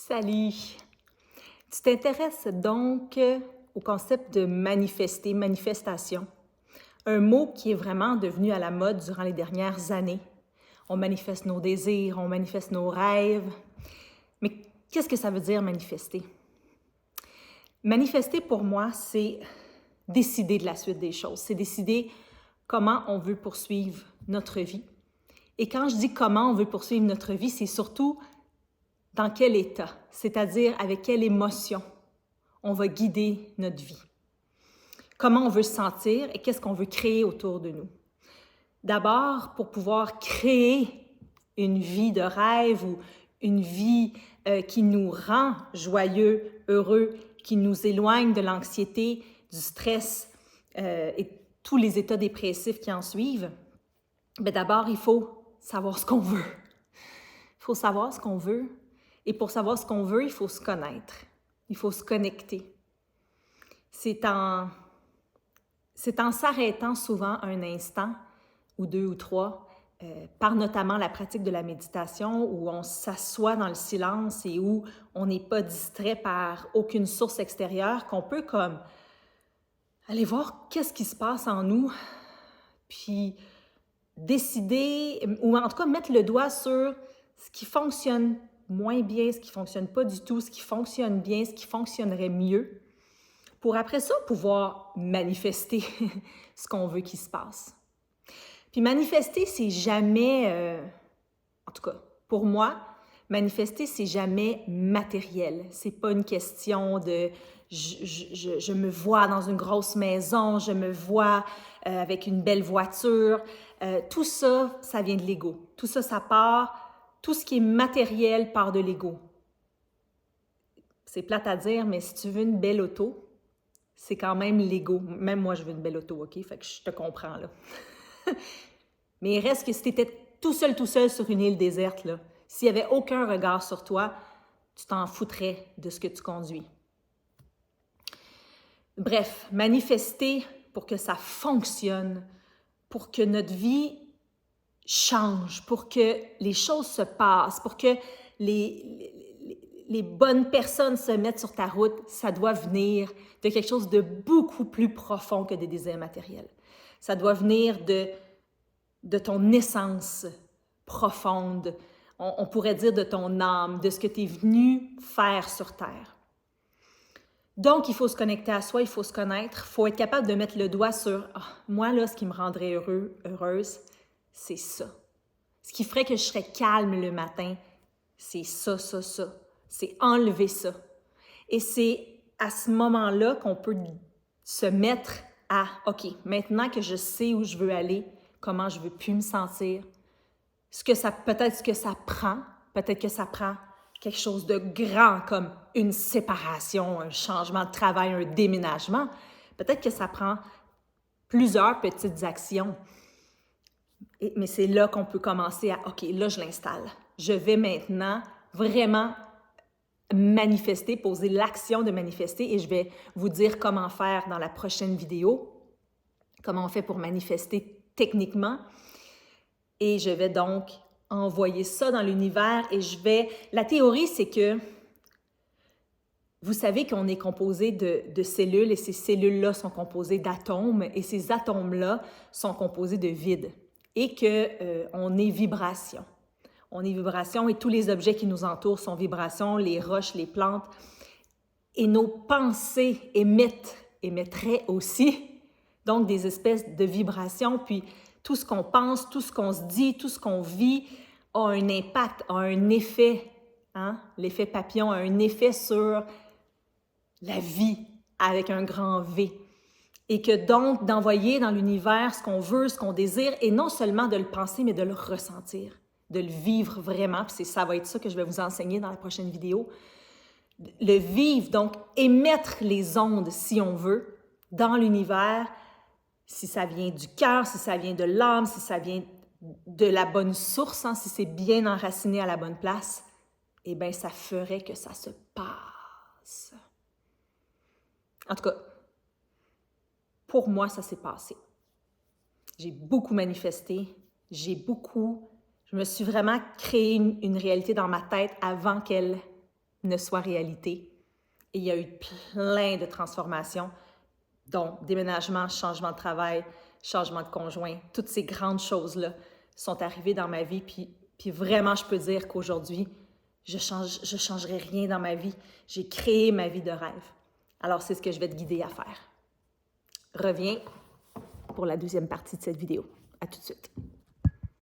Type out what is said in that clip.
Salut! Tu t'intéresses donc au concept de manifester, manifestation, un mot qui est vraiment devenu à la mode durant les dernières années. On manifeste nos désirs, on manifeste nos rêves. Mais qu'est-ce que ça veut dire manifester? Manifester pour moi, c'est décider de la suite des choses, c'est décider comment on veut poursuivre notre vie. Et quand je dis comment on veut poursuivre notre vie, c'est surtout dans quel état, c'est-à-dire avec quelle émotion on va guider notre vie. Comment on veut se sentir et qu'est-ce qu'on veut créer autour de nous. D'abord, pour pouvoir créer une vie de rêve ou une vie qui nous rend joyeux, heureux, qui nous éloigne de l'anxiété, du stress et tous les états dépressifs qui en suivent, bien d'abord, il faut savoir ce qu'on veut. Il faut savoir ce qu'on veut. Et pour savoir ce qu'on veut, il faut se connaître. Il faut se connecter. C'est en s'arrêtant souvent un instant, ou deux ou trois, par notamment la pratique de la méditation, où on s'assoit dans le silence et où on n'est pas distrait par aucune source extérieure, qu'on peut comme aller voir qu'est-ce qui se passe en nous, puis décider, ou en tout cas mettre le doigt sur ce qui fonctionne moins bien, ce qui ne fonctionne pas du tout, ce qui fonctionne bien, ce qui fonctionnerait mieux, pour après ça pouvoir manifester ce qu'on veut qu'il se passe. Puis manifester, c'est jamais, en tout cas pour moi, manifester, c'est jamais matériel. C'est pas une question de je me vois dans une grosse maison, je me vois avec une belle voiture. Tout ça, ça vient de l'ego. Tout ça, ça part. Tout ce qui est matériel part de l'ego. C'est plate à dire, mais si tu veux une belle auto, c'est quand même l'ego. Même moi, je veux une belle auto, OK? Fait que je te comprends, là. Mais il reste que si tu étais tout seul sur une île déserte, là, s'il n'y avait aucun regard sur toi, tu t'en foutrais de ce que tu conduis. Bref, manifester pour que ça fonctionne, pour que notre vie change, pour que les choses se passent, pour que les bonnes personnes se mettent sur ta route, ça doit venir de quelque chose de beaucoup plus profond que des désirs matériels. Ça doit venir de ton essence profonde, on pourrait dire de ton âme, de ce que tu es venu faire sur Terre. Donc, il faut se connecter à soi, il faut se connaître, il faut être capable de mettre le doigt sur « moi, là, ce qui me rendrait heureuse, c'est ça. Ce qui ferait que je serais calme le matin, c'est ça. C'est enlever ça. » Et c'est à ce moment-là qu'on peut se mettre à « OK, maintenant que je sais où je veux aller, comment je veux plus me sentir, peut-être ce que ça prend, peut-être que ça prend quelque chose de grand comme une séparation, un changement de travail, un déménagement. Peut-être que ça prend plusieurs petites actions. Mais c'est là qu'on peut commencer à « OK, là, je l'installe. Je vais maintenant vraiment manifester, poser l'action de manifester et je vais vous dire comment faire dans la prochaine vidéo, comment on fait pour manifester techniquement. Et je vais donc envoyer ça dans l'univers et La théorie, c'est que vous savez qu'on est composé de cellules et ces cellules-là sont composées d'atomes et ces atomes-là sont composés de vide et qu'on est vibration. On est vibration et tous les objets qui nous entourent sont vibrations, les roches, les plantes. Et nos pensées émettraient aussi donc des espèces de vibrations, puis tout ce qu'on pense, tout ce qu'on se dit, tout ce qu'on vit a un impact, a un effet. Hein? L'effet papillon a un effet sur la vie avec un grand V. Et que donc d'envoyer dans l'univers ce qu'on veut, ce qu'on désire, et non seulement de le penser, mais de le ressentir, de le vivre vraiment. Puis ça va être ça que je vais vous enseigner dans la prochaine vidéo. Le vivre, donc émettre les ondes, si on veut, dans l'univers, si ça vient du cœur, si ça vient de l'âme, si ça vient de la bonne source, hein, si c'est bien enraciné à la bonne place, eh bien, ça ferait que ça se passe. En tout cas, pour moi, ça s'est passé. J'ai beaucoup manifesté, je me suis vraiment créé une réalité dans ma tête avant qu'elle ne soit réalité. Et il y a eu plein de transformations, dont déménagement, changement de travail, changement de conjoint. Toutes ces grandes choses-là sont arrivées dans ma vie. Puis vraiment, je peux dire qu'aujourd'hui, je changerai rien dans ma vie. J'ai créé ma vie de rêve. Alors, c'est ce que je vais te guider à faire. Reviens pour la deuxième partie de cette vidéo. À tout de suite.